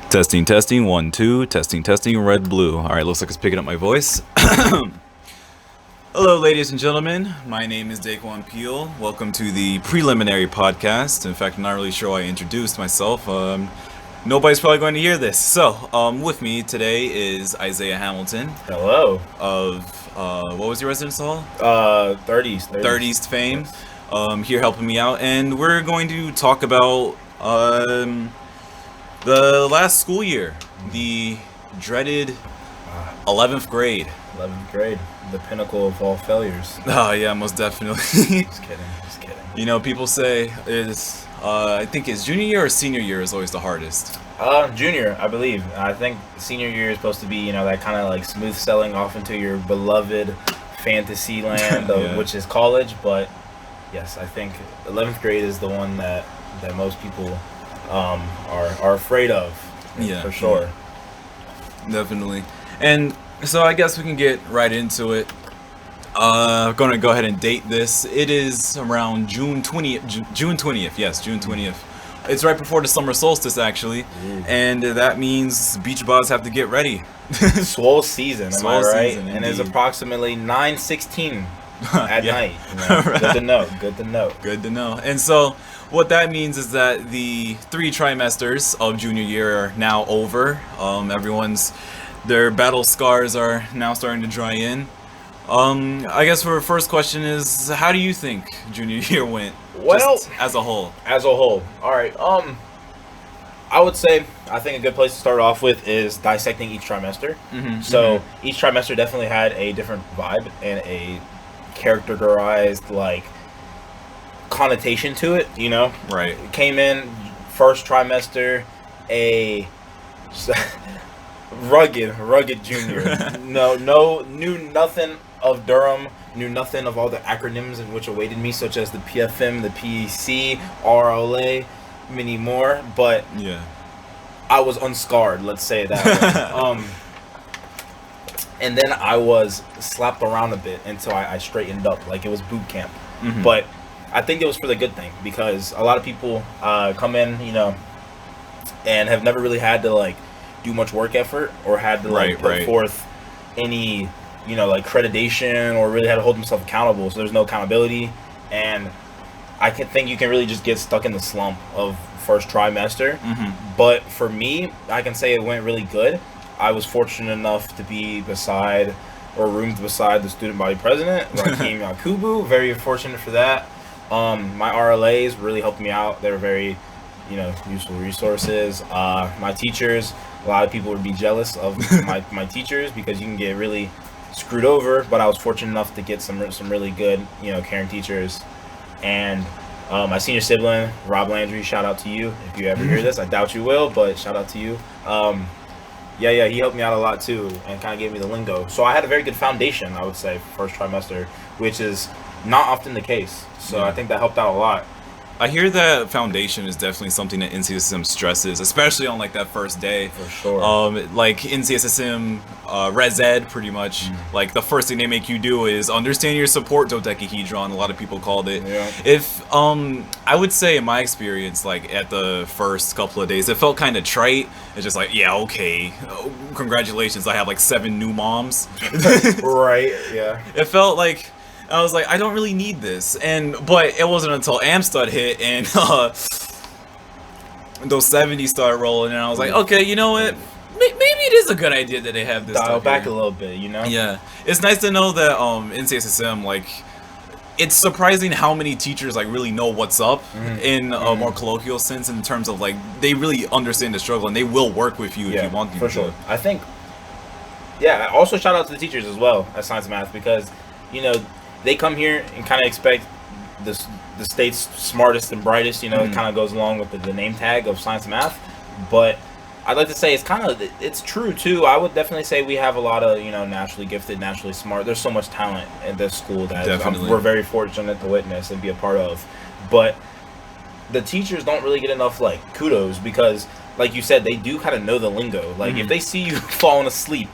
Testing, testing, 1, 2, testing, red, blue. All right, looks like it's picking up my voice. Hello, ladies and gentlemen. My name is Daquan Peel. Welcome to the preliminary podcast. In fact, I'm not really sure why I introduced myself. Nobody's probably going to hear this. So, with me today is Isaiah Hamilton Hello. of, what was your residence hall? 30s. 30s fame. Here helping me out. And we're going to talk about, the last school year, the dreaded 11th grade. 11th grade, the pinnacle of all failures. Oh yeah, most definitely. Just kidding. You know, people say I think it's junior year or senior year is always the hardest. Junior, I believe. I think senior year is supposed to be, that kind of like smooth selling off into your beloved fantasy land, Yeah. which is college. But yes, I think 11th grade is the one that most people are afraid of. Yeah, for sure. Definitely. And so I guess we can get right into it. Gonna go ahead and date this. It is around June 20th. June 20th. Yes, June 20th. It's right before the summer solstice, actually. And that means beach bars have to get ready. Swole season, am Swole I right? season, and it's indeed. approximately 9:16 at Yeah. night. Right. Good to know. Good to know. And so what that means is that the 3 trimesters of junior year are now over. Their battle scars are now starting to dry in. I guess our first question is, how do you think junior year went? Well, just as a whole. All right. I would say I think a good place to start off with is dissecting each trimester. So each trimester definitely had a different vibe and a characterized connotation to it. Right. Came in first trimester a rugged junior. Knew nothing of Durham. Knew nothing of all the acronyms in which awaited me, such as the PFM, the PEC, RLA, many more. But Yeah. I was unscarred, let's say it that way. And then I was slapped around a bit until I straightened up, like it was boot camp. But I think it was for the good thing, because a lot of people come in, and have never really had to do much work effort or had to put forth any accreditation or really had to hold themselves accountable. So there's no accountability, and I think you can really just get stuck in the slump of first trimester. But for me, I can say it went really good. I was fortunate enough to be roomed beside the student body president, Rakim Yakubu. Very fortunate for that. My RLAs really helped me out. They were very, useful resources. My teachers, a lot of people would be jealous of my teachers because you can get really screwed over. But I was fortunate enough to get some really good, caring teachers. And my senior sibling, Rob Landry, shout out to you if you ever hear this. I doubt you will, but shout out to you. Yeah, he helped me out a lot too and kind of gave me the lingo. So I had a very good foundation, I would say, first trimester, which is not often the case. So I think that helped out a lot. I hear that foundation is definitely something that NCSSM stresses, especially on that first day. For sure. NCSSM Res Ed, pretty much. The first thing they make you do is understand your support dodecahedron. A lot of people called it. Yeah. If I would say in my experience, at the first couple of days, it felt kind of trite. It's just okay, congratulations, I have 7 new moms. Right. Yeah. It felt like. I was like, I don't really need this, but it wasn't until Amstud hit and those 70s started rolling, and I was like, okay, you know what? Maybe it is a good idea that they have this. Dial back here. a little bit, Yeah, it's nice to know that NCSSM it's surprising how many teachers really know what's up in a more colloquial sense, in terms of they really understand the struggle and they will work with you if you want them for to. sure. I think. Yeah. Also, shout out to the teachers as well at Science and Math, because they come here and kind of expect the state's smartest and brightest. It kind of goes along with the name tag of Science and Math. But I'd like to say it's true too. I would definitely say we have a lot of naturally gifted, naturally smart. There's so much talent in this school that we're very fortunate to witness and be a part of. But the teachers don't really get enough kudos, because like you said, they do kind of know the lingo. If they see you falling asleep,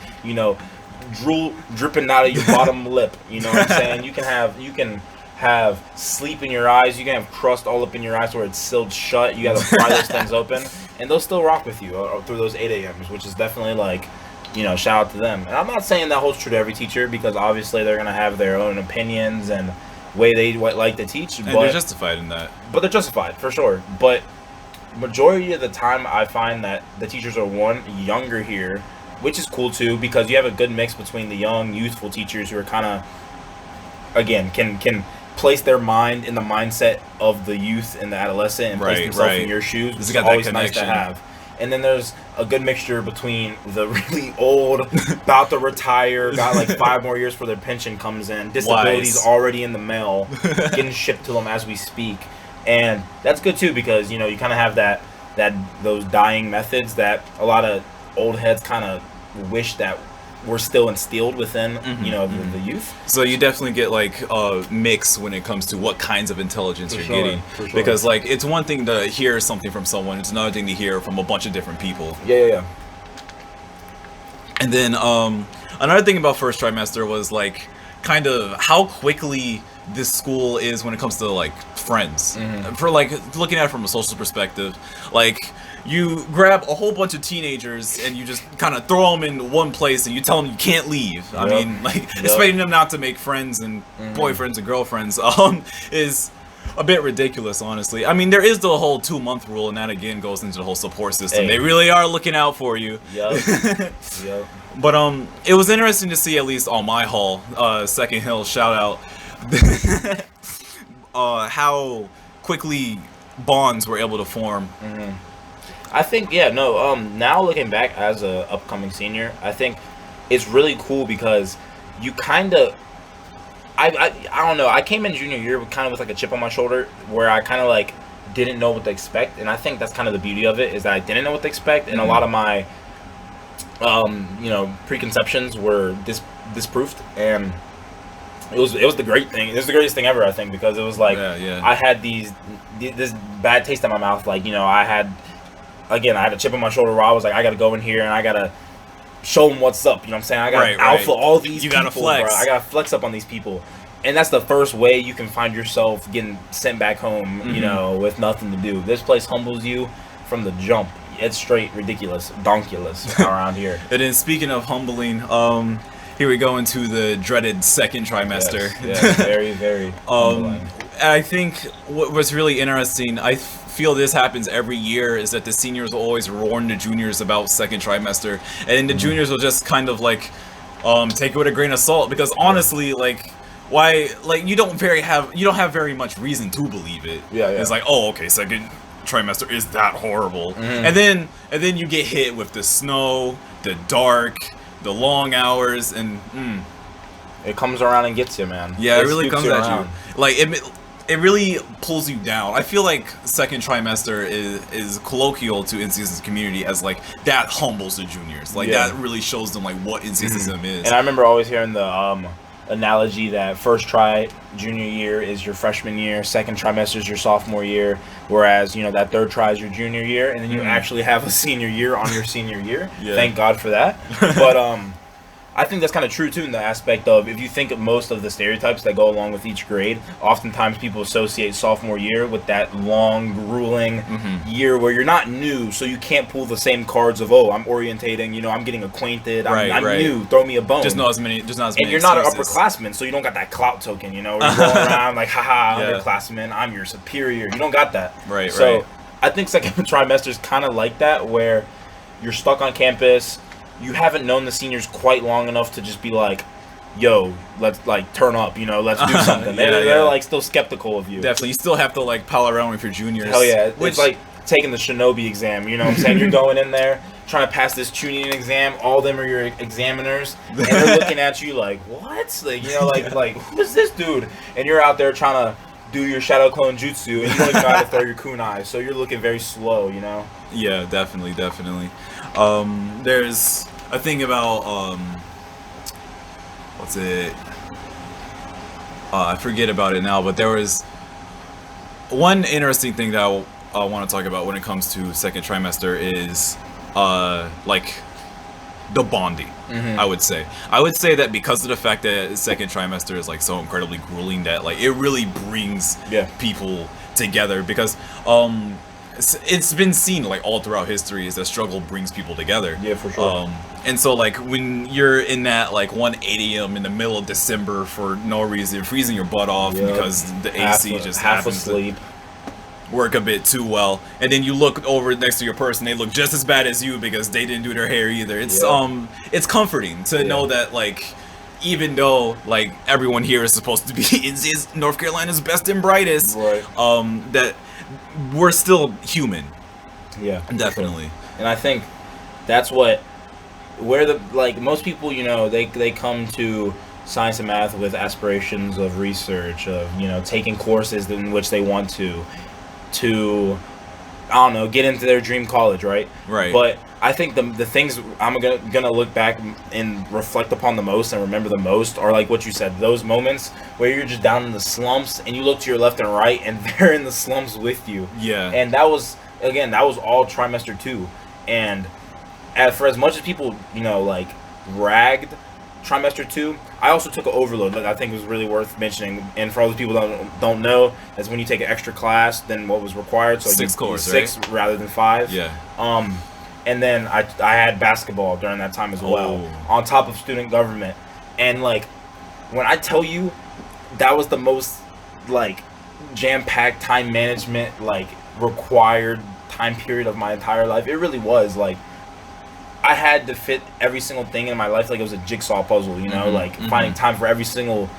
drool dripping out of your bottom lip, you know what I'm saying? You can have sleep in your eyes, you can have crust all up in your eyes where it's sealed shut, you gotta pry those things open, and they'll still rock with you through those 8 a.m.s, which is definitely like, shout out to them. And I'm not saying that holds true to every teacher, because obviously they're gonna have their own opinions and way they like to teach. And they're justified in that. But they're justified for sure. But majority of the time, I find that the teachers are younger here, which is cool too, because you have a good mix between the young, youthful teachers who are kind of, again, can place their mind in the mindset of the youth and the adolescent and place themselves in your shoes. This is always nice to have. And then there's a good mixture between the really old, about to retire, got like 5 more years for their pension comes in, disabilities already in the mail, getting shipped to them as we speak. And that's good too, because you kind of have those dying methods that a lot of old heads kind of wish that were still instilled within the youth. So you definitely get like a mix when it comes to what kinds of intelligence you're getting, because like it's one thing to hear something from someone, it's another thing to hear from a bunch of different people. Yeah. And then another thing about first trimester was like kind of how quickly this school is when it comes to like friends. For like looking at it from a social perspective, like you grab a whole bunch of teenagers and you just kind of throw them in one place and you tell them you can't leave. I mean, like expecting them not to make friends and boyfriends and girlfriends is a bit ridiculous, honestly. I mean, there is the whole 2-month rule, and that again goes into the whole support system. They really are looking out for you. Yep. But it was interesting to see, at least on my hall, Second Hill, shout out, how quickly bonds were able to form. I think, now looking back as a upcoming senior, I think it's really cool because you kind of, I don't know, I came in junior year with like a chip on my shoulder, where I kind of like didn't know what to expect, and I think that's kind of the beauty of it, is that I didn't know what to expect, and a lot of my preconceptions were disproved, and it was the great thing. It was the greatest thing ever, I think, because it was like I had this bad taste in my mouth. Like, I had a chip on my shoulder where I was like, I got to go in here and I got to show them what's up. You know what I'm saying? I got to alpha all these people. Gotta flex. Bro. I got to flex up on these people. And that's the first way you can find yourself getting sent back home, with nothing to do. This place humbles you from the jump. It's straight ridiculous, donkulous around here. And then speaking of humbling, here we go into the dreaded second trimester. Yes, very, very humbling. I think what was really interesting, I feel this happens every year, is that the seniors will always warn the juniors about second trimester, and the juniors will just kind of like take it with a grain of salt, because honestly, like, why, like, you don't have very much reason to believe it. It's like, oh, okay, second trimester is that horrible, and then you get hit with the snow, the dark, the long hours, and it comes around and gets you, man. Yeah, it really comes at you. Like, it really pulls you down. I feel like second trimester is colloquial to NCS's community as like that humbles the juniors. Like that really shows them like what NCSism is. And I remember always hearing the analogy that first junior year is your freshman year, second trimester is your sophomore year, whereas that third try is your junior year, and then you actually have a senior year on your senior year. Thank God for that. But I think that's kind of true too, in the aspect of, if you think of most of the stereotypes that go along with each grade, oftentimes people associate sophomore year with that long, grueling year where you're not new, so you can't pull the same cards of, oh, I'm orientating, I'm getting acquainted, I'm new, throw me a bone. Just not as many. And you're not an upperclassman, so you don't got that clout token, where you're going around like, haha, underclassman, I'm your superior. You don't got that. So I think second trimester is kind of like that, where you're stuck on campus. You haven't known the seniors quite long enough to just be like, yo, let's like turn up, let's do something. They're like still skeptical of you. Definitely. You still have to like pal around with your juniors. Hell yeah. It's like taking the shinobi exam, you know what I'm saying? You're going in there trying to pass this tuning exam, all of them are your examiners, and they're looking at you like, what? Like, like who is this dude? And you're out there trying to do your shadow clone jutsu, and you don't even know how to throw your kunai, so you're looking very slow, Yeah, definitely. There's a thing about what's it? I forget about it now, but there was one interesting thing that I want to talk about when it comes to second trimester is like the bonding. I would say that because of the fact that second trimester is like so incredibly grueling, that like it really brings people together, because it's been seen like all throughout history is that struggle brings people together. Yeah, for sure. And so like when you're in that like 1:8 a.m. in the middle of December for no reason, freezing your butt off because the AC just half happens asleep. to work a bit too well, and then you look over next to your person, they look just as bad as you because they didn't do their hair either. It's comforting to know that like even though like everyone here is supposed to be is North Carolina's best and brightest, Right. that we're still human. Yeah, Definitely. sure. And I think that's where the like most people, you know, they come to science and math with aspirations of research, of, you know, taking courses in which they want to I don't know, get into their dream college, right? Right. But I think the things I'm gonna look back and reflect upon the most and remember the most are like what you said, those moments where you're just down in the slumps and you look to your left and right and they're in the slumps with you. Yeah. And that was all trimester 2. And for as much as people, you know, like ragged trimester 2, I also took an overload that I think was really worth mentioning. And for all those people that don't know, that's when you take an extra class than what was required. So 6 course, 6 right? rather than 5. Yeah. And then I had basketball during that time as well, on top of student government. And like, when I tell you that was the most like jam-packed time management like required time period of my entire life, it really was. Like, I had to fit every single thing in my life like it was a jigsaw puzzle, you know, finding time for every single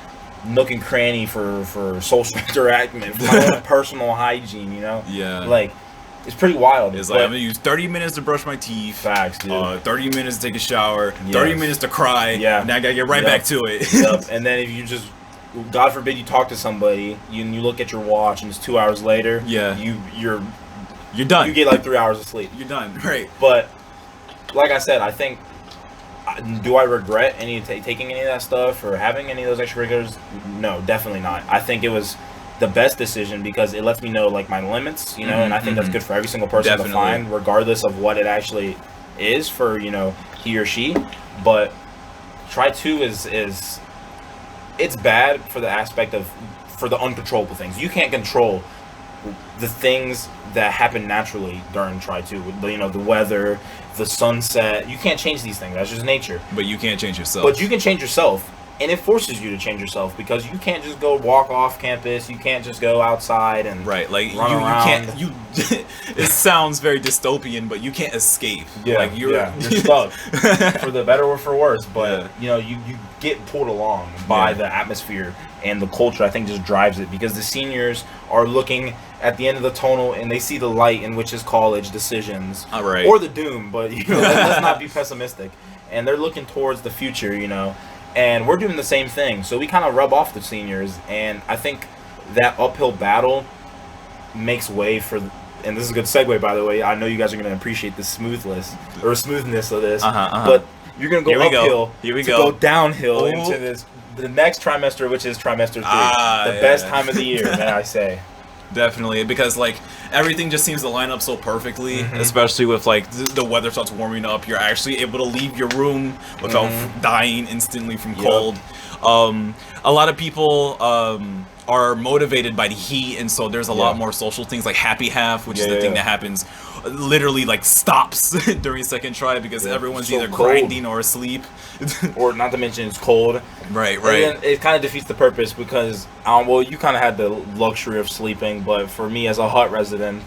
nook and cranny for social interaction, for my own personal hygiene, you know? Yeah. Like, it's pretty wild. It's like, I'm gonna use 30 minutes to brush my teeth. Facts, dude. 30 minutes to take a shower. 30 minutes to cry. Yeah. Now I gotta get right back to it. Yep. And then if you just, God forbid, you talk to somebody, you look at your watch, and it's 2 hours later. Yeah. You're done. You get like 3 hours of sleep. You're done. Right. But like I said, I think, do I regret taking any of that stuff or having any of those extracurriculars? No, definitely not. I think it was the best decision because it lets me know like my limits, you know, and I think that's good for every single person to find, regardless of what it actually is for, you know, he or she. But try 2 is it's bad for the aspect of for the uncontrollable things. You can't control the things that happen naturally during try 2, you know, the weather, the sunset. You can't change these things. That's just nature. But you can't change yourself. But you can change yourself. And it forces you to change yourself because you can't just go walk off campus. You can't just go outside and like run around. You can't. It sounds very dystopian, but you can't escape. Yeah, like you're stuck for the better or for worse. But you know, you get pulled along by the atmosphere and the culture. I think just drives it because the seniors are looking at the end of the tunnel and they see the light, in which is college decisions, or the doom. But you know, let's not be pessimistic. And they're looking towards the future. You know. And we're doing the same thing, so we kind of rub off the seniors, and I think that uphill battle makes way for, and this is a good segue, by the way, I know you guys are going to appreciate the smoothness of this, but you're going to go uphill to go downhill into the next trimester, which is trimester 3, the best time of the year, may I say. Definitely, because like everything just seems to line up so perfectly, especially with like the weather starts warming up. You're actually able to leave your room without dying instantly from cold. A lot of people are motivated by the heat, and so there's a lot more social things like happy half, which is the thing that happens literally like stops during second try because everyone's either grinding or asleep. Or not to mention it's cold. Right. And then it kind of defeats the purpose because well, you kind of had the luxury of sleeping, but for me as a hut resident,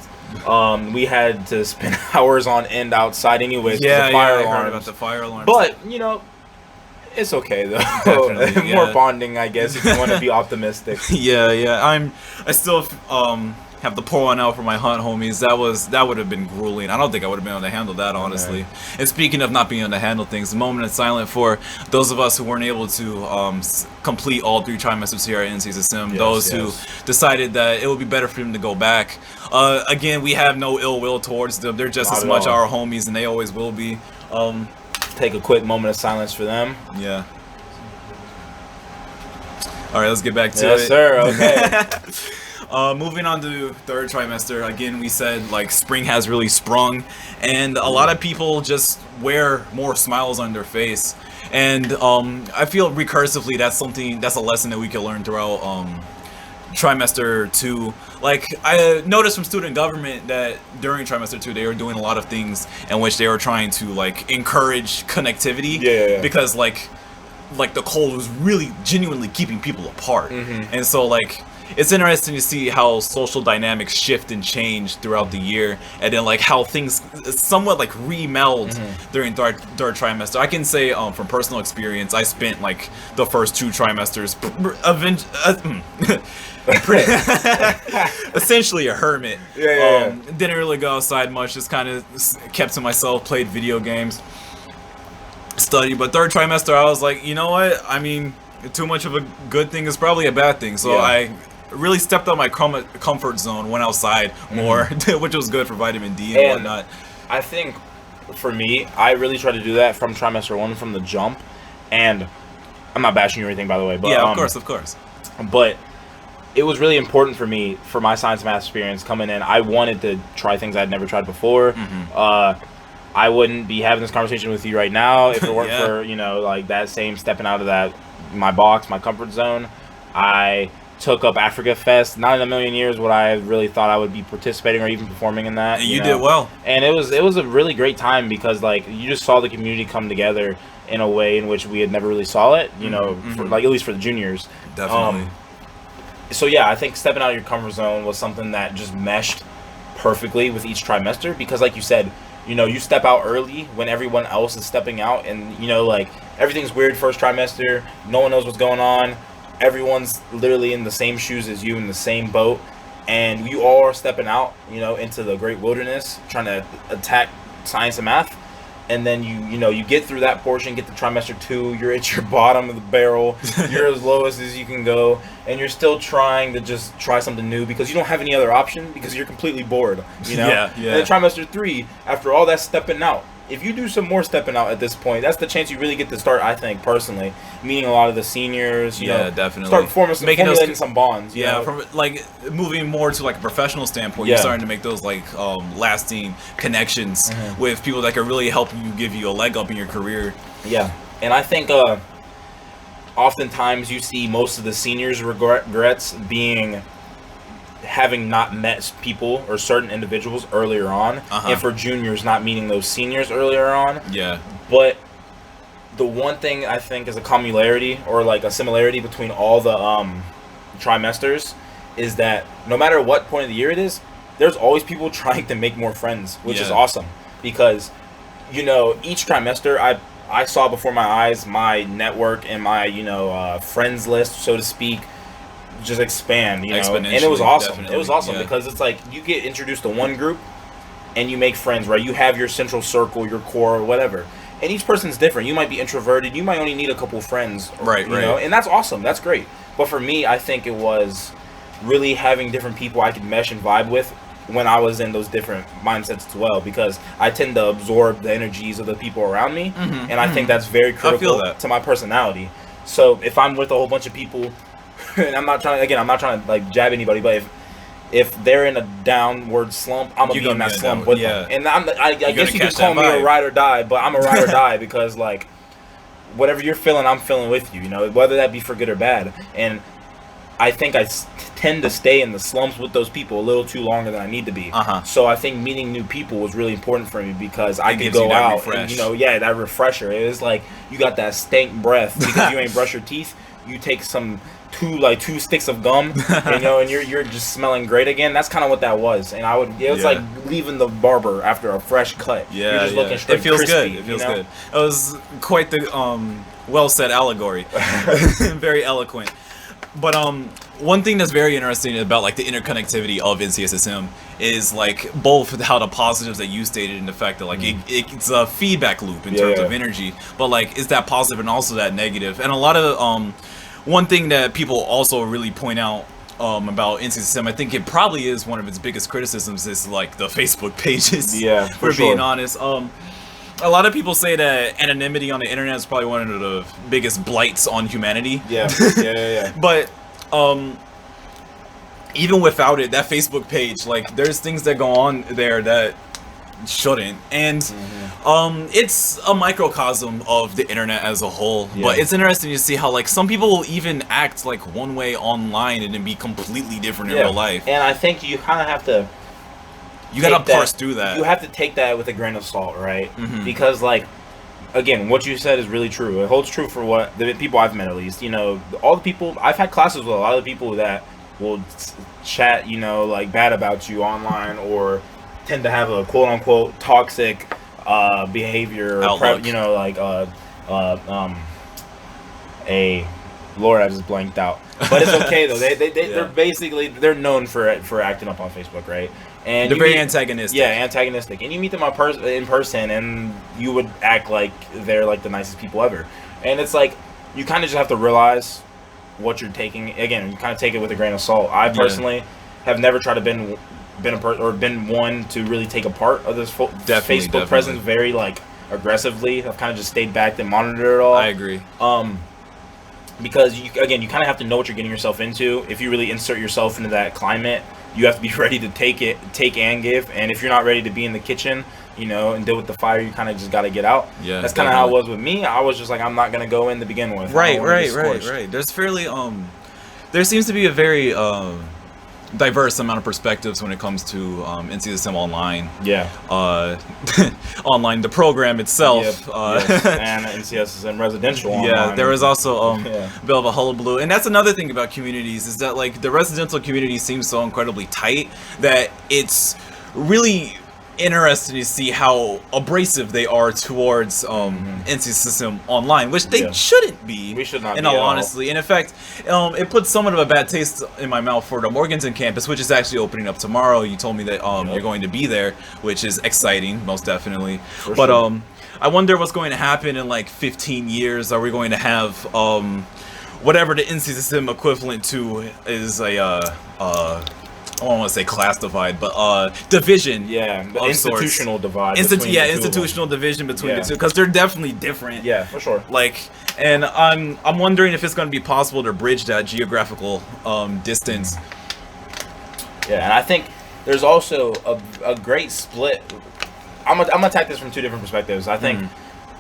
we had to spend hours on end outside anyways. I heard about the fire alarms. But you know, it's okay though. Definitely, more bonding, I guess, if you want to be optimistic. I still have to pour one out for my hunt homies. That would have been grueling. I don't think I would have been able to handle that, honestly. Okay. And speaking of not being able to handle things, the moment is silent for those of us who weren't able to complete all 3 trimesters here at NC's Sim. Those who decided that it would be better for them to go back. Again, we have no ill will towards them. They're just as much our homies, and they always will be. Take a quick moment of silence for them. Yeah. All right, let's get back to it. Yes, sir. Okay. Moving on to 3rd trimester, again, we said like spring has really sprung, and a lot of people just wear more smiles on their face, and I feel recursively that's a lesson that we can learn throughout trimester 2, like I noticed from student government that during trimester 2 they were doing a lot of things in which they were trying to like encourage connectivity. Yeah. Because like the cold was really genuinely keeping people apart. And so like it's interesting to see how social dynamics shift and change throughout the year, and then like how things somewhat like remeld during third trimester. I can say from personal experience, I spent like the first 2 trimesters essentially a hermit. Didn't really go outside much, just kind of kept to myself, played video games, studied. But third trimester I was like, you know what, I mean, too much of a good thing is probably a bad thing. So I really stepped out my comfort zone, went outside more, which was good for vitamin D and whatnot. I think for me, I really tried to do that from trimester 1 from the jump, and I'm not bashing you or anything, by the way, but of course. But it was really important for me, for my science math experience coming in. I wanted to try things I'd never tried before. I wouldn't be having this conversation with you right now if it weren't for, you know, like that same stepping out of that my box, my comfort zone. I took up Africa Fest. Not in a million years would I really thought I would be participating or even performing in that. And you did well. And it was a really great time because like you just saw the community come together in a way in which we had never really saw it. You know, for, like at least for the juniors. Definitely. So yeah, I think stepping out of your comfort zone was something that just meshed perfectly with each trimester because, like you said, you know, you step out early when everyone else is stepping out, and you know, like everything's weird first trimester. No one knows what's going on. Everyone's literally in the same shoes as you, in the same boat, and you all are stepping out, you know, into the great wilderness, trying to attack science and math. And then you get through that portion, get to trimester 2, you're at your bottom of the barrel, you're as lowest as you can go, and you're still trying to just try something new because you don't have any other option because you're completely bored, you know? Yeah. And then trimester 3, after all that stepping out, if you do some more stepping out at this point, that's the chance you really get to start, I think, personally, meeting a lot of the seniors, you know, definitely. start formulating some bonds. You know? From like moving more to like a professional standpoint, you're starting to make those like lasting connections with people that can really help you, give you a leg up in your career. Yeah, and I think oftentimes you see most of the seniors' regrets being having not met people or certain individuals earlier on, and for juniors not meeting those seniors earlier on. But the one thing I think is a commonality or like a similarity between all the trimesters is that no matter what point of the year it is, there's always people trying to make more friends, which is awesome because, you know, each trimester I saw before my eyes my network and my, you know, friends list, so to speak, just expand, you know, and it was awesome. Definitely. It was awesome because it's like you get introduced to one group and you make friends, right? You have your central circle, your core, whatever, and each person's different. You might be introverted, you might only need a couple friends, right, you know, and that's awesome, that's great. But for me, I think it was really having different people I could mesh and vibe with when I was in those different mindsets as well, because I tend to absorb the energies of the people around me, and I think that's very critical to my personality. So if I'm with a whole bunch of people, and I'm not trying to like jab anybody, but if they're in a downward slump, I'm gonna be in that slump with them. And I guess you could call me a ride or die, but I'm a ride or die because like whatever you're feeling, I'm feeling with you, you know, whether that be for good or bad. And I think I tend to stay in the slumps with those people a little too longer than I need to be. So I think meeting new people was really important for me because I could go out and, you know, that refresher. It was like you got that stank breath because you ain't brush your teeth. You take two sticks of gum, you know, and you're just smelling great again. That's kind of what that was. And it was like leaving the barber after a fresh cut. You're just looking straight. It feels crispy, good. It feels good. It was quite the well said allegory. Very eloquent. But one thing that's very interesting about like the interconnectivity of NCSSM is like both how the positives that you stated and the fact that like it's a feedback loop in terms of energy, but like it's that positive and also that negative. And a lot of one thing that people also really point out about NCSSM, I think it probably is one of its biggest criticisms is like the Facebook pages. Yeah, for sure. Being honest. A lot of people say that anonymity on the internet is probably one of the biggest blights on humanity. Yeah. But even without it, that Facebook page, like there's things that go on there that shouldn't. And it's a microcosm of the internet as a whole. Yeah. But it's interesting to see how like some people will even act like one way online and then be completely different in real life. And I think you kind of have to. You gotta parse through that. You have to take that with a grain of salt, right? Mm-hmm. Because like, again, what you said is really true. It holds true for what the people I've met, at least. You know, all the people I've had classes with, a lot of the people that will chat, you know, like bad about you online, or tend to have a quote unquote toxic behavior, outlook. you know, like a Lord, I just blanked out. But it's okay though. They're basically known for acting up on Facebook, right? And they're very antagonistic. Yeah, antagonistic. And you meet them in person, and you would act like they're like the nicest people ever. And it's like you kind of just have to realize what you're taking. Again, you kind of take it with a grain of salt. I personally have never tried to been one to really take a part of this Facebook presence very like aggressively. I've kind of just stayed back and monitored it all. I agree. Because you kind of have to know what you're getting yourself into. If you really insert yourself into that climate, you have to be ready to take and give. And if you're not ready to be in the kitchen, you know, and deal with the fire, you kind of just got to get out. Yeah, that's kind of how it was with me. I was just like, I'm not gonna go in to begin with. Right. There's fairly there seems to be a very diverse amount of perspectives when it comes to NCSM Online. Yeah. Online, the program itself. And NCSM Residential Online. Yeah, there was also a bit of a hullabaloo. And that's another thing about communities, is that like the residential community seems so incredibly tight that it's really interesting to see how abrasive they are towards NCSM Online, which they shouldn't be. We should not. In all honesty, and in fact, it puts somewhat of a bad taste in my mouth for the Morganton campus, which is actually opening up tomorrow. You told me that you're going to be there, which is exciting, most definitely. But I wonder what's going to happen in like 15 years. Are we going to have whatever the NCSM equivalent to is a I don't want to say classified, but division. Yeah, the institutional divide. Institutional division between the two, because they're definitely different. Yeah, for sure. Like, and I'm wondering if it's going to be possible to bridge that geographical distance. Yeah, and I think there's also a great split. I'm gonna attack this from two different perspectives. I think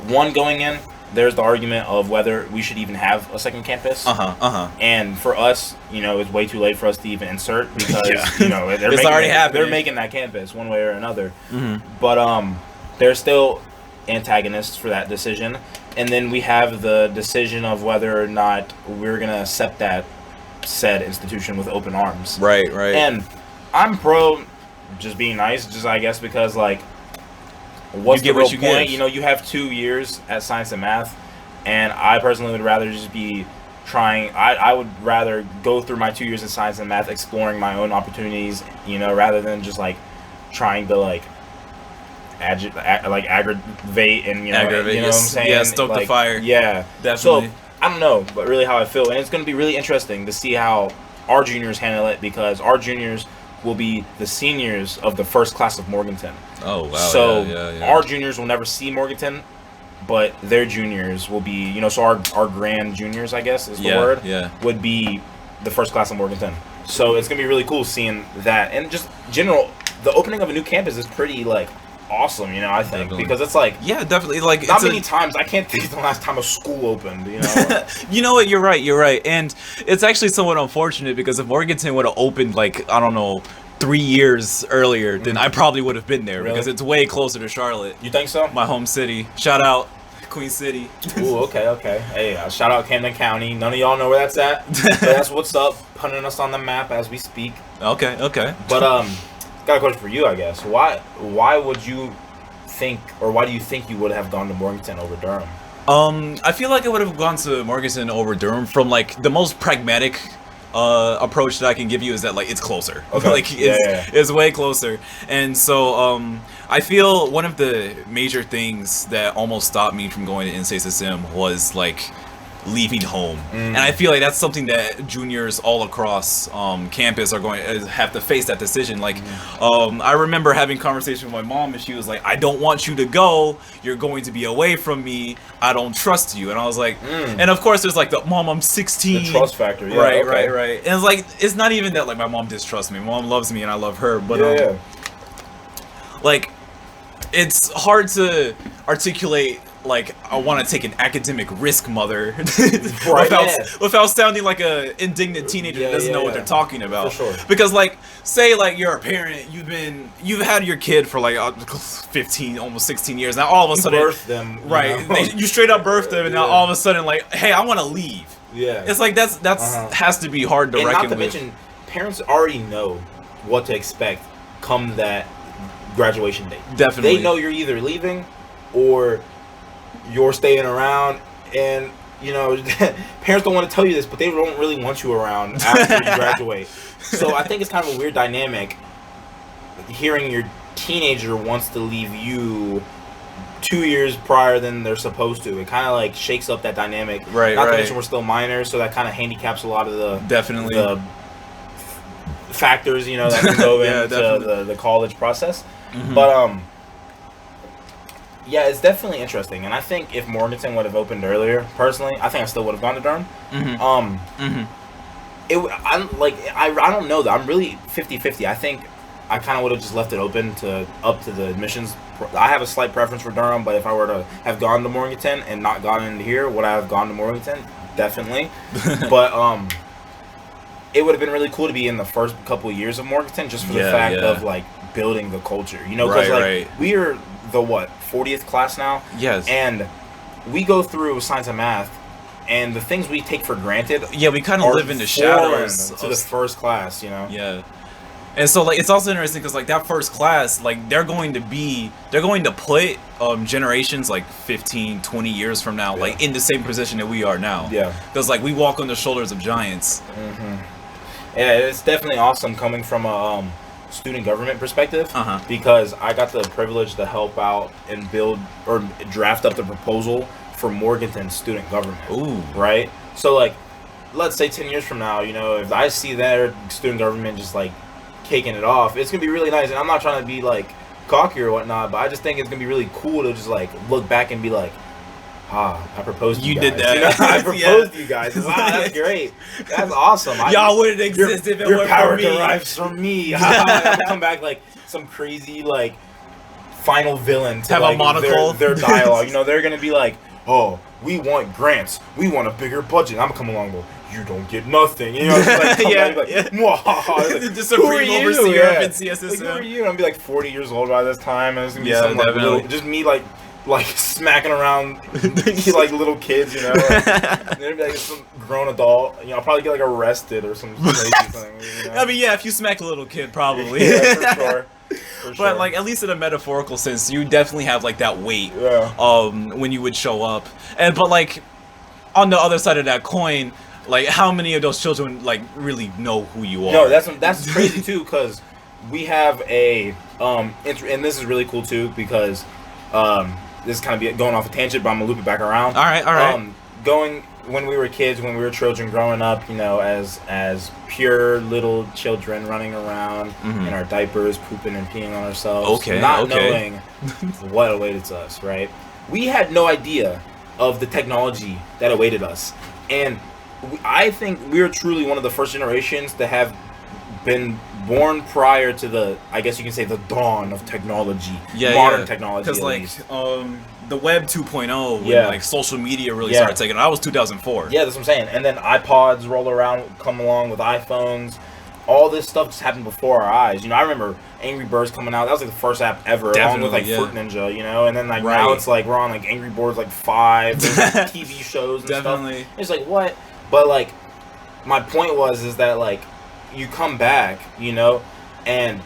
one, going in, there's the argument of whether we should even have a second campus. And for us, you know, it's way too late for us to even insert, because you know they're making that campus one way or another. But there's still antagonists for that decision, and then we have the decision of whether or not we're gonna accept that said institution with open arms. Right. And I'm pro just being nice, just I guess because like, what's the real point? You know, you have 2 years at science and math, and I personally would rather just be trying. I would rather go through my 2 years in science and math exploring my own opportunities, you know, rather than just like trying to like aggravate and you know what I'm saying? Yeah, stoke the fire. Yeah, definitely. So I don't know, but really how I feel, and it's going to be really interesting to see how our juniors handle it, because our juniors will be the seniors of the first class of Morganton. Oh wow! So our juniors will never see Morganton, but their juniors will be, you know, so our grand juniors, I guess is the word, would be the first class of Morganton. So it's gonna be really cool seeing that, and just general, the opening of a new campus is pretty like awesome, you know. I think because it's like definitely like not many times. I can't think of the last time a school opened, you know. You know what? You're right, and it's actually somewhat unfortunate, because if Morganton would have opened like, I don't know, 3 years earlier, then I probably would have been there, because it's way closer to Charlotte. You think so? My home city. Shout out Queen City. Ooh, okay. Hey, shout out Camden County. None of y'all know where that's at, but that's what's up. Putting us on the map as we speak. Okay. But got a question for you, I guess. Why would you think, or why do you think you would have gone to Morganton over Durham? I feel like I would have gone to Morganton over Durham from like the most pragmatic approach that I can give you is that like it's closer. Okay. Like it's way closer. And so I feel one of the major things that almost stopped me from going to NCSM was like leaving home. And I feel like that's something that juniors all across campus are going to have to face that decision. Like I remember having conversation with my mom, and she was like, I don't want you to go, you're going to be away from me, I don't trust you. And I was like, and of course there's like the mom, I'm 16, the trust factor. Right. And it's like, it's not even that like my mom distrusts me, my mom loves me and I love her, but like it's hard to articulate. Like, I want to take an academic risk, mother, without sounding like a indignant teenager that doesn't know what they're talking about. For sure. Because, like, say, like, you're a parent, you've had your kid for, like, 15, almost 16 years. Now, all of a sudden... You birthed them. You straight up birthed them, and now all of a sudden, like, hey, I want to leave. Yeah. It's like, that's has to be hard to reckon with. And not to mention, parents already know what to expect come that graduation date. Definitely. They know you're either leaving or... you're staying around, and parents don't want to tell you this, but they don't really want you around after you graduate. So I think it's kind of a weird dynamic hearing your teenager wants to leave you 2 years prior than they're supposed to. It kind of like shakes up that dynamic. Right. Not to mention we're still minors, so that kind of handicaps a lot of the factors that can go into the college process. Mm-hmm. But yeah, it's definitely interesting, and I think if Morganton would have opened earlier, personally, I think I still would have gone to Durham. Mm-hmm. I don't know though. I'm really 50-50. I think I kind of would have just left it open up to the admissions. I have a slight preference for Durham, but if I were to have gone to Morganton and not gotten into here, would I have gone to Morganton? Definitely. But it would have been really cool to be in the first couple of years of Morganton, just for the fact of like building the culture. Because we are the 40th class now. Yes. And we go through science and math, and the things we take for granted. Yeah, we kind of live in the shadows to the first class. Yeah. And so like it's also interesting because like that first class, like they're going to put generations like 15, 20 years from now like in the same position that we are now. Yeah. Because like we walk on the shoulders of giants. Mm-hmm. Yeah, it's definitely awesome coming from a student government perspective, because I got the privilege to help out and build or draft up the proposal for Morganton student government. Ooh. Right? So like, let's say 10 years from now, if I see their student government just like kicking it off, it's gonna be really nice. And I'm not trying to be like cocky or whatnot, but I just think it's gonna be really cool to just like look back and be like, I proposed to you guys. Did that. I proposed to you guys. Wow, that's great. That's awesome. Y'all wouldn't exist if it weren't power for me. derives from me. I'm come back like some crazy like final villain to have like, a monocle. Their dialogue. They're gonna be like, oh, we want grants. We want a bigger budget. I'm gonna come along with, you don't get nothing. Just like, the supreme overseer of NCSSM. Like, who are you? And I'll be like 40 years old by this time, and it's gonna be some like little, just me like smacking around like little kids, and then it'd be like some grown adult. I'll probably get like arrested or some crazy thing. I mean, yeah, if you smack a little kid, probably. Yeah, for sure. But like at least in a metaphorical sense, you definitely have like that weight when you would show up. But like on the other side of that coin, like how many of those children like really know who you are? No, that's crazy too, because we have a and this is really cool too, because this is kind of going off a tangent, but I'm gonna loop it back around. All right. Going when we were kids, when we were children growing up, as pure little children running around in our diapers, pooping and peeing on ourselves, not knowing what awaited us, right? We had no idea of the technology that awaited us, and I think we're truly one of the first generations to have been born prior to the, I guess you can say, the dawn of technology, modern technology. Because like the web 2.0, when like social media really started taking. I was 2004. Yeah, that's what I'm saying. And then iPods roll around, come along with iPhones. All this stuff just happened before our eyes. I remember Angry Birds coming out. That was like the first app ever, along with like Fruit Ninja. And then like now it's like we're on like Angry Birds like 5, there's, like, TV shows and stuff. It's like what? But like my point is that like you come back, and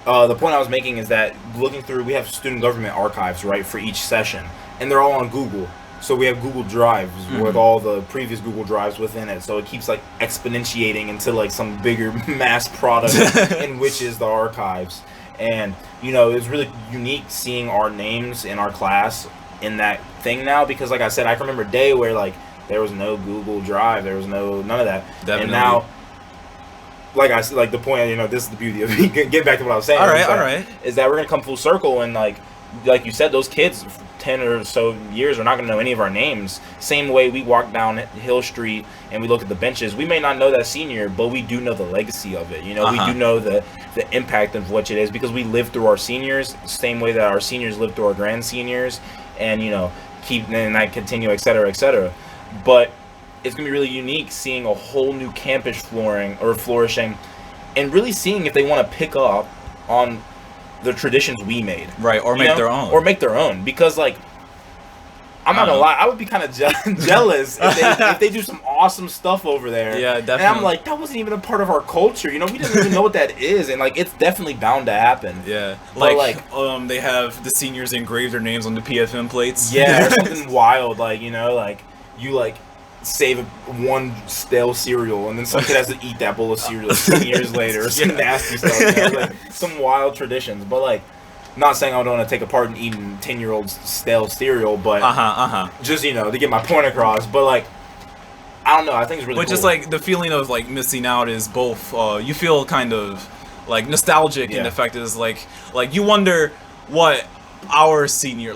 the point I was making is that looking through, we have student government archives, right, for each session, and they're all on Google. So we have Google Drives with all the previous Google Drives within it. So it keeps like exponentiating into like some bigger mass product in which is the archives. And it's really unique seeing our names in our class in that thing now, because like I said, I can remember a day where like there was no Google Drive, there was none of that. Definitely. And now, like the point, this is the beauty of it. Get back to what I was saying. All right. Is that we're gonna come full circle, and like like you said, those kids 10 or so years are not going to know any of our names. Same way we walk down Hill Street and we look at the benches, we may not know that senior, but we do know the legacy of it. You know, we do know the impact of what it is, because we lived through our seniors, same way that our seniors lived through our grand seniors, and you know, and I continue, etc., etc. But it's gonna be really unique seeing a whole new campus flourishing, and really seeing if they want to pick up on the traditions we made, right, or make their own, because like, I'm not gonna lie, I would be kind of jealous if they do some awesome stuff over there. Yeah, definitely. And I'm like, that wasn't even a part of our culture. You know, we didn't even know what that is, and like, it's definitely bound to happen. Yeah, but they have the seniors engrave their names on the PFM plates. Yeah, or something wild, like, you know, like you like save one stale cereal and then some kid has to eat that bowl of cereal 10 years later, or some nasty stuff. You know? Like, some wild traditions, but like. Not saying I don't want to take a part in eating 10-year-old stale cereal, but just, you know, to get my point across. But like, I don't know, I think it's really cool. Just like the feeling of like missing out is both you feel kind of like nostalgic, and the fact is like you wonder what our senior,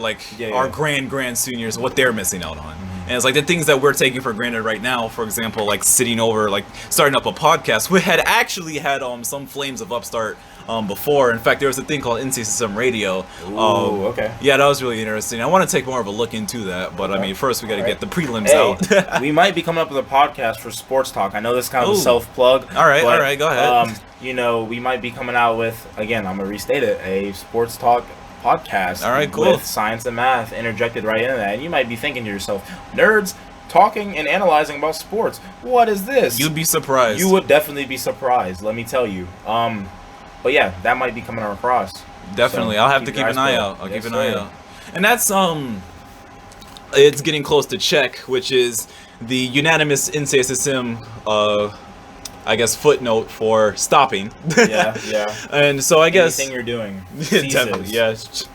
our grand seniors, what they're missing out on. And it's like the things that we're taking for granted right now, for example, like sitting over, like starting up a podcast. We had actually had some flames of upstart before. In fact, there was a thing called NCSM Radio. Ooh, okay. Yeah, that was really interesting. I want to take more of a look into that, but I mean, first we got to get the prelims out. We might be coming up with a podcast for Sports Talk. I know this is kind of a self-plug. All right, go ahead. You know, we might be coming out with, again, I'm going to restate it, a Sports Talk podcast. All right, cool. With science and math interjected right into that. And you might be thinking to yourself, nerds talking and analyzing about sports. What is this? You'd be surprised. You would definitely be surprised, let me tell you. But yeah, that might be coming across. Definitely. So I'll have to keep an eye out. I'll keep an eye out. And that's it's getting close to check, which is the unanimous NCSSM I guess footnote for stopping. Yeah. And so I guess anything you're doing. Definitely, yes.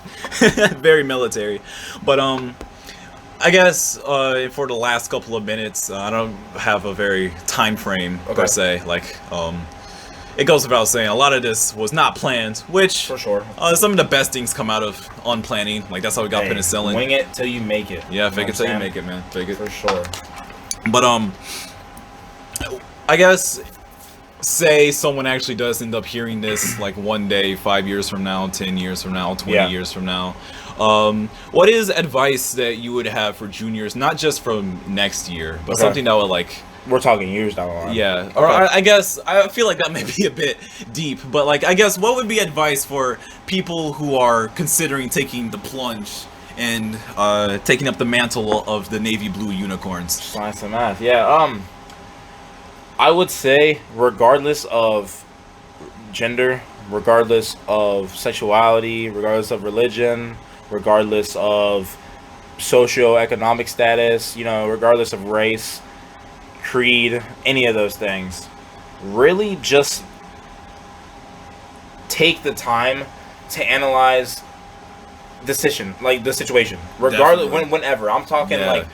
Very military. But I guess for the last couple of minutes, I don't have a very time frame per se. Like it goes without saying, a lot of this was not planned, which for sure. Some of the best things come out of unplanning. Like that's how we got penicillin. Wing it till you make it. Yeah, fake it till you make it, man. Fake it. For sure. But I guess say someone actually does end up hearing this like one day, 5 years from now, 10 years from now, 20 years from now. What is advice that you would have for juniors, not just from next year, but something that would like... We're talking years down the line. Yeah. Or I guess, I feel like that may be a bit deep, but like, I guess what would be advice for people who are considering taking the plunge and taking up the mantle of the navy blue unicorns? Science and math, yeah. I would say, regardless of gender, regardless of sexuality, regardless of religion, regardless of socioeconomic status, you know, regardless of race, creed, any of those things, really just take the time to analyze the situation, regardless, whenever. I'm talking like,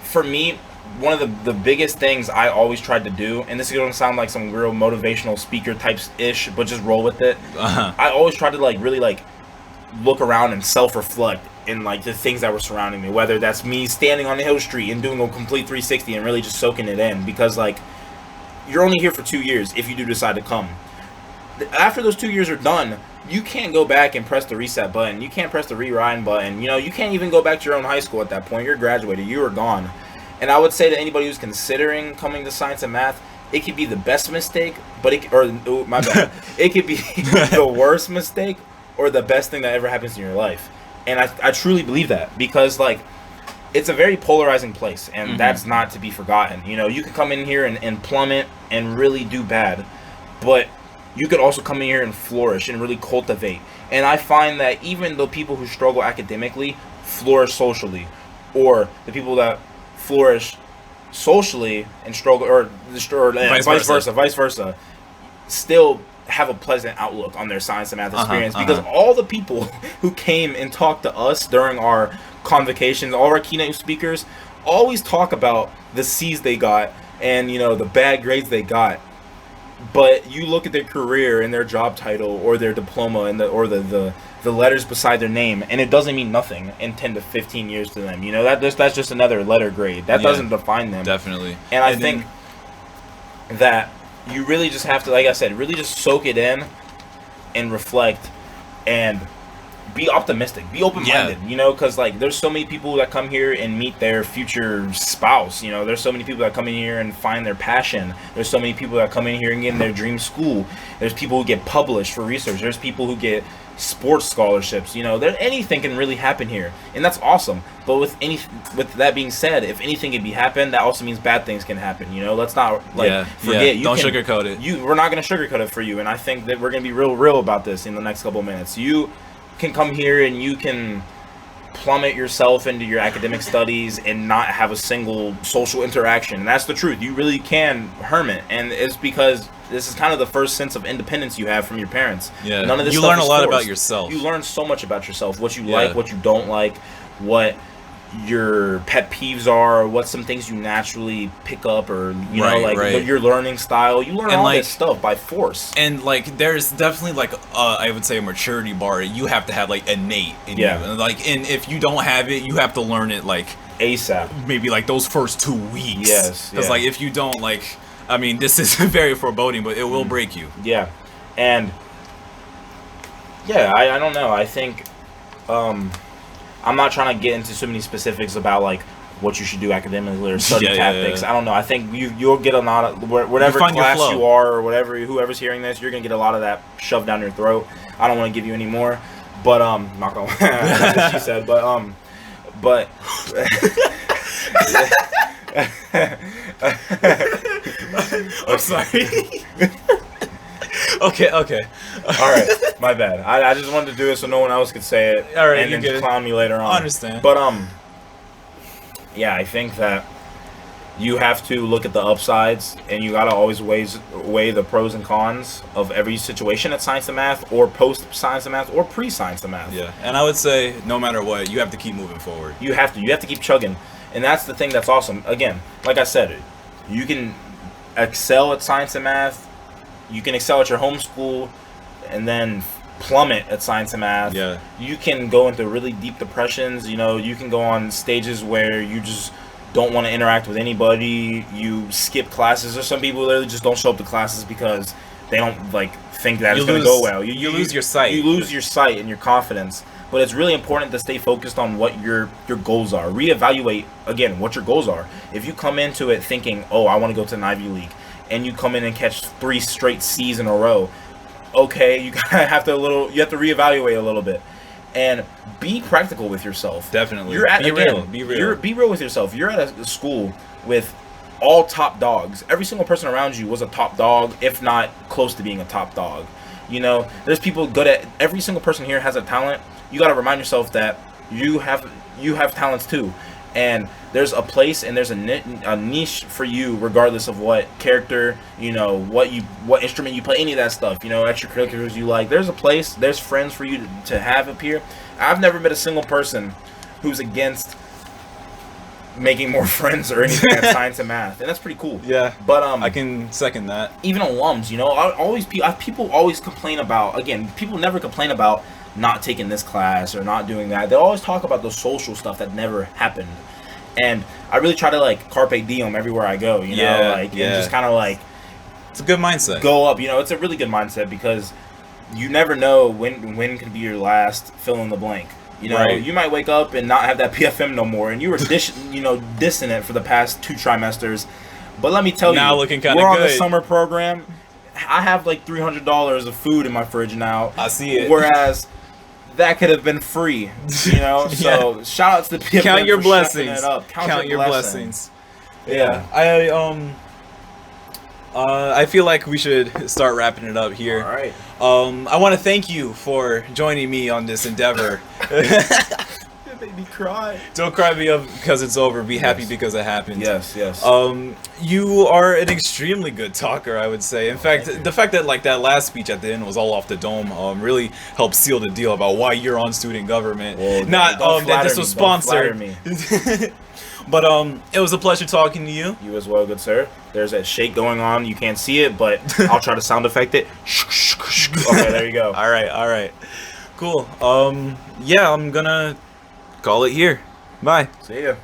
for me, one of the biggest things I always tried to do, and this is going to sound like some real motivational speaker types-ish, but just roll with it. I always tried to really look around and self-reflect in like the things that were surrounding me, whether that's me standing on the Hill Street and doing a complete 360 and really just soaking it in, because like, you're only here for 2 years if you do decide to come. After those 2 years are done, you can't go back and press the reset button. You can't press the rewind button. You know, you can't even go back to your own high school at that point. You're graduated. You are gone. And I would say to anybody who's considering coming to science and math, it could be the best mistake, but it could be the worst mistake or the best thing that ever happens in your life. And I truly believe that, because like, it's a very polarizing place, and that's not to be forgotten. You know, you could come in here and plummet and really do bad, but you could also come in here and flourish and really cultivate. And I find that even though people who struggle academically flourish socially, or the people that flourish socially and struggle, or vice versa, still have a pleasant outlook on their science and math experience, because all the people who came and talked to us during our convocations, all our keynote speakers, always talk about the C's they got and, you know, the bad grades they got. But you look at their career and their job title or their diploma and the the letters beside their name, and it doesn't mean nothing in 10 to 15 years to them. You know, that's just another letter grade. That doesn't define them. Definitely. And I think that you really just have to, like I said, really just soak it in and reflect and be optimistic, be open-minded, you know, because like there's so many people that come here and meet their future spouse, you know, there's so many people that come in here and find their passion, there's so many people that come in here and get in their dream school, there's people who get published for research, there's people who get sports scholarships, you know, anything can really happen here, and that's awesome. But with that being said, if anything can be happen, that also means bad things can happen, you know. Let's not forget. Don't sugarcoat it. We're not going to sugarcoat it for you, and I think that we're going to be real about this in the next couple of minutes. You can come here and you can plummet yourself into your academic studies and not have a single social interaction, and that's the truth. You really can hermit, and it's because this is kind of the first sense of independence you have from your parents. Yeah, none of this you stuff learn a is lot forced. about yourself. You learn so much about yourself, what you like, what you don't like, what your pet peeves are, what some things you naturally pick up, or you know, like your learning style. You learn all this stuff by force. And like, there's definitely like I would say a maturity bar. You have to have like innate in you. And like, and if you don't have it, you have to learn it like ASAP. Maybe like those first 2 weeks. Yes. Because like if you don't, like, I mean, this is very foreboding, but it will break you. Yeah, and yeah, I don't know. I think I'm not trying to get into so many specifics about like what you should do academically or study tactics. I don't know. I think you'll get a lot of whatever class you are or whatever, whoever's hearing this, you're gonna get a lot of that shoved down your throat. I don't want to give you any more, but not gonna. That's what she said, but. I'm sorry. Okay. All right, my bad. I just wanted to do it so no one else could say it. All right, and then clown me later on. I understand. But yeah, I think that you have to look at the upsides, and you gotta always weigh the pros and cons of every situation at science and math, or post science and math, or pre science and math. Yeah, and I would say no matter what, you have to keep moving forward. You have to keep chugging, and that's the thing that's awesome. Again, like I said, you can excel at science and math. You can excel at your homeschool and then plummet at science and math. Yeah. You can go into really deep depressions. You know, you can go on stages where you just don't want to interact with anybody. You skip classes. There's some people literally just don't show up to classes because they don't like think that it's going to go well. You lose your sight. You lose your sight and your confidence. But it's really important to stay focused on what your goals are. Reevaluate, again, what your goals are. If you come into it thinking, oh, I want to go to an Ivy League, and you come in and catch 3 straight C's in a row, okay, you have to reevaluate a little bit, and be practical with yourself. Definitely. Be real with yourself. You're at a school with all top dogs. Every single person around you was a top dog, if not close to being a top dog. You know, there's people good at. Every single person here has a talent. You got to remind yourself that you have talents too. And there's a place and there's a niche for you, regardless of what character, you know, what instrument you play, any of that stuff, you know, extracurriculars you like. There's a place, there's friends for you to have up here. I've never met a single person who's against making more friends or anything at science and math, and that's pretty cool. Yeah, but I can second that. Even alums, you know, people always complain about. Again, people never complain about not taking this class or not doing that. They always talk about the social stuff that never happened, and I really try to like carpe diem everywhere I go, you know, and just kind of like, it's a good mindset. Go up, you know. It's a really good mindset because you never know when can be your last fill in the blank. You know, you might wake up and not have that PFM no more, and you were dissing it for the past 2 trimesters. But let me tell you, looking kind of we're good. On the summer program. I have like $300 of food in my fridge now. I see it. Whereas that could have been free, you know. So shout out to the PFM. Count your for blessings. It up. Count your blessings. Yeah. I feel like we should start wrapping it up here. All right. I want to thank you for joining me on this endeavor. It made me cry. Don't cry because it's over. Be happy because it happened. Yes. You are an extremely good talker, I would say. In fact, the fact that like that last speech at the end was all off the dome really helped seal the deal about why you're on student government. Well, not that this was sponsored. Me. But it was a pleasure talking to you. You as well, good sir. There's that shake going on. You can't see it, but I'll try to sound effect it. Okay, there you go. All right. Cool. Yeah, I'm gonna call it here. Bye. See ya.